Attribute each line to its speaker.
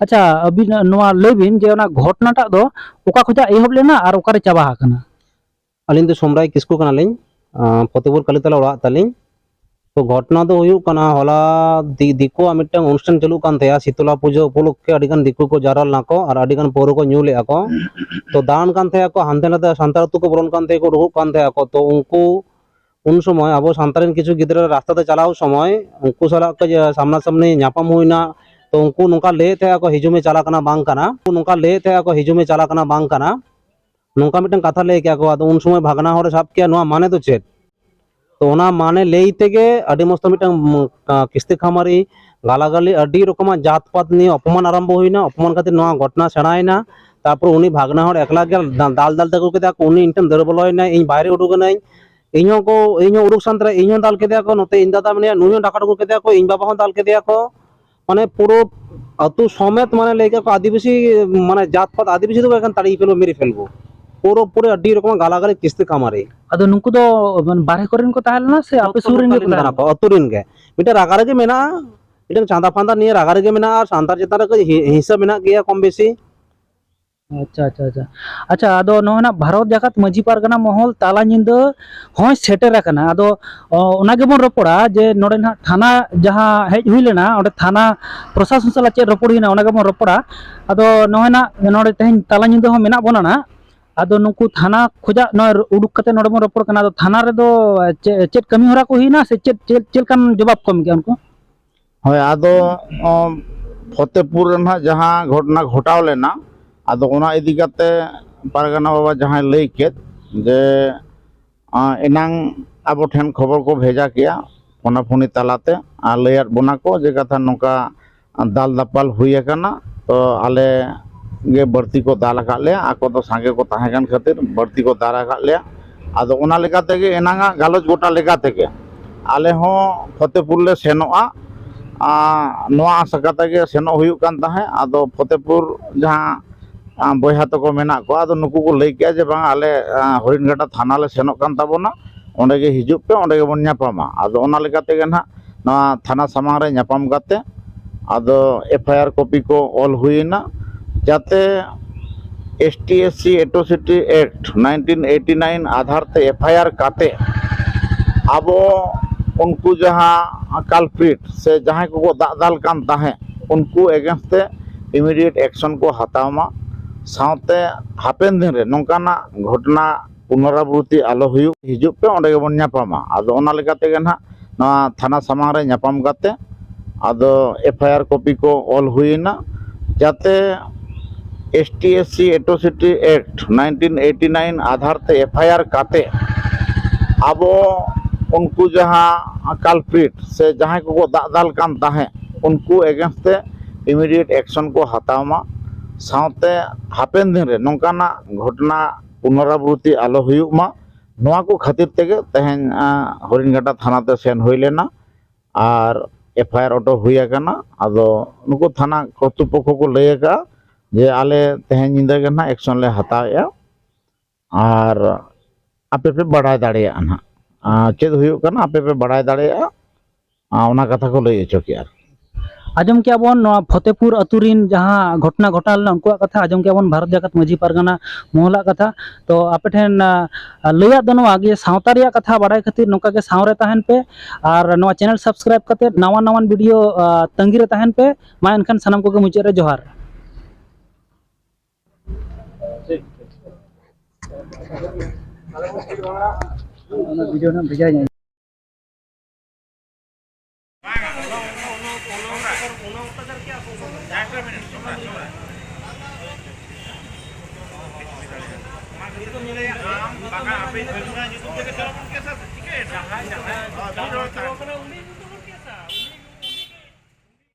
Speaker 1: अच्छा अबिन नोआ लेबिन जे ओना घटनाटा दो ओका खुजा एहब लेना और ओकारे चाबा हाकना।
Speaker 2: अलिंग सोमराय किस्कु कनालिंग फतेहपुर कालीतला ओड़ा तालिंग। तो घटना दो हुयुग कना हला दिको मिट्टन अनुष्ठान चलू कान तया शीतला पूजा उपलक्षे अडिगान दिको को जारा लाको और अडिगान पौर को न्यू लेआ को। तो दान कान तया को हानते नाते सान्तार अतु को बोलन कान तया को रुहुग कान तया को। तो उनको उन समय अब सान्तारिन किछु गिद्रा रास्ता ते चलाव समय उनको साला के सामना सामनी न्यापाम हुइना। तो उनको नोका ले तया को हिजुमे चला कना बांग कना नोका ले तया को हिजुमे चला कना बांग कना नोका मिट्टन कथा ले क्या को। आदो उन समय भागना होरे साब किया नोआ माने तो चेत तो ओना माने लेई तेगे अडी मस्त मिट्टन किस्ती खामारी गालागाली अडी रकमा जात पात निये अपमान आरम्भ हुइना। अपमान खातिर नोआ घटना सेणायना। तारपर उनी भागना होर एकला गे दाल दाल तगु केदा को उनी इनटन दर बोलोयना इन बाहरे उडुगनाई ᱤᱧ ᱦᱚᱸ ᱩᱰᱩᱠ ᱥᱟᱱᱛᱨᱟ ᱤᱧ ᱦᱚᱸ ᱫᱟᱞ ᱠᱮᱫᱮᱭᱟ ᱠᱚ ᱱᱚᱛᱮ ᱤᱧ ᱫᱟᱫᱟ ᱢᱮᱱᱟᱭᱟ ᱱᱩᱭ ᱦᱚᱸ ᱰᱟᱠᱟ ᱰᱩᱠᱩ ᱠᱮᱫᱮᱭᱟ ᱠᱚ ᱤᱧ ᱵᱟᱵᱟ ᱦᱚᱸ ᱫᱟᱞ ᱠᱮᱫᱮᱭᱟ ᱠᱚ ᱢᱟᱱᱮ ᱯᱩᱨᱟᱹ ᱟᱛᱩ समेत माने लेके को आदिवासी माने जात पात आदिवासी तो एखन ताड़ी फेलबो मेरे फेलबो पूरा पूरे अड्डी रकम गालागाली किस्ती कामारे।
Speaker 1: अदो नुकु दो बारे कोरेन को ताहेलना से आपे सुरिन के
Speaker 2: ताना को अतुरिन के मिटे रागारे के मेना मिटे चांदा फांदा निये रागारे के मेना और सांतार चेतान रे हिसाब मेना गया कम बेसी।
Speaker 1: अच्छा अच्छा अच्छा अच्छा अदो नोना भारत जाकत मजी पारगना महल ताला निंद होय सेटर आकना। अदो ओना गेबोन रपड़ा जे नोडे ना थाना जहां हेज हुई लेना ओडे थाना प्रशासन सला चे रपड़ हिना ओना गेबोन रपड़ा। अदो नोना नोडे तेहन ताला निंद हो मेना बोना ना। अदो नुकु थाना खोजा न उडुक कते नोडे बोन रपड़ कना। अदो थाना रे दो चेट कमी होरा को हिना से चेट चेलकान जवाब कम के उनको
Speaker 3: होय। आदो फतेहपुर ना जहां घटना घटाव लेना आदो ओना इदी कते पारगना बाबा जहां लई केत जे एनांग आबो ठेन खबर को भेजा किया फोना फोनी तालाते आ लैयात बोना को जे कथा नोका दाल दापाल हुई आकना। तो आले गे बर्ती को दाल आकात ले आको तो सांगे को ताहे कान खातिर बर्ती को दाल आकात ले। आदो ओना लेका तेगे एनांगा गालोज गोटा लेका तेगे आले हो फतेहपुर ले सेनोआ नोआ आशा कते गे सेनो हुयुग कान ताहे। आदो फतेहपुर जहां बयहा तको मेना को आदो नुकु को लई किया जे बांग आले हरिणघाटा थाना ले सेनो कान ताबोना ओंडे गे हिजुग पे ओंडे गे बोन न्यापामा। आदो ओना लेका तेगे ना नोआ थाना सामांग रे न्यापाम काते आदो एफआईआर कॉपी को ऑल हुइना जाते एसटी/एससी एट्रोसिटी एक्ट 1989 आधार ते एफआईआर काते आबो उनको जहां कल्प्रिट से जहां को दाल कान ताहे उनको एगेंस्ट इमीडिएट एक्शन को हतावमा साउते हापेन दिन रे नोंकाना घटना पुनरावृत्ति आलो हुयु हिजुग पे ओंडे गेबोन न्यापामा। आदो ओना लेका तेगे ना नोआ थाना सामांग रे न्यापाम काते आदो एफआईआर कॉपी को ऑल हुइना जाते एसटी/एससी एट्रोसिटी एक्ट 1989 आधार ते एफआईआर काते आबो उनको जहां कल्प्रिट से जहां को दाल कान ताहे उनको एगेंस्ट इमीडिएट एक्शन को हतावमा साउते हापेन दिन रे नोंकाना घटना पुनरावृत्ति आलो हुयुग मा नोआ को खातिर तेगे तेहेन हरिणघाटा थाना ते सेन हुई लेना और एफआईआर ऑटो हुई आकना। आदो नुको थाना कर्तृपक्ष को लई आका जे आले तेहेन निंदा गे ना एक्शन ले हतावेआ और आपे पे बढ़ाई दाड़ेया ना चेद हुयुग कना आपे पे बढ़ाई दाड़ेया ओना कथा को लई हचो किया।
Speaker 1: आजम के बोन फतेहपुर अतुरिन जहां घटना घटालना उनको कथा आजम के बोन भारत जाकत मजी पारगना मोहला कथा। तो आपे ठेन लैया दनो आगे सावता रिया कथा बाडाय खातिर नोका के सावरे ताहन पे और नवा चैनल सब्सक्राइब करते नवा नवा वीडियो तंगी रे ताहन पे मा एनखान सनम को मुचे रे जोहार। वीडियो ना भेजा जाए
Speaker 4: Baka api,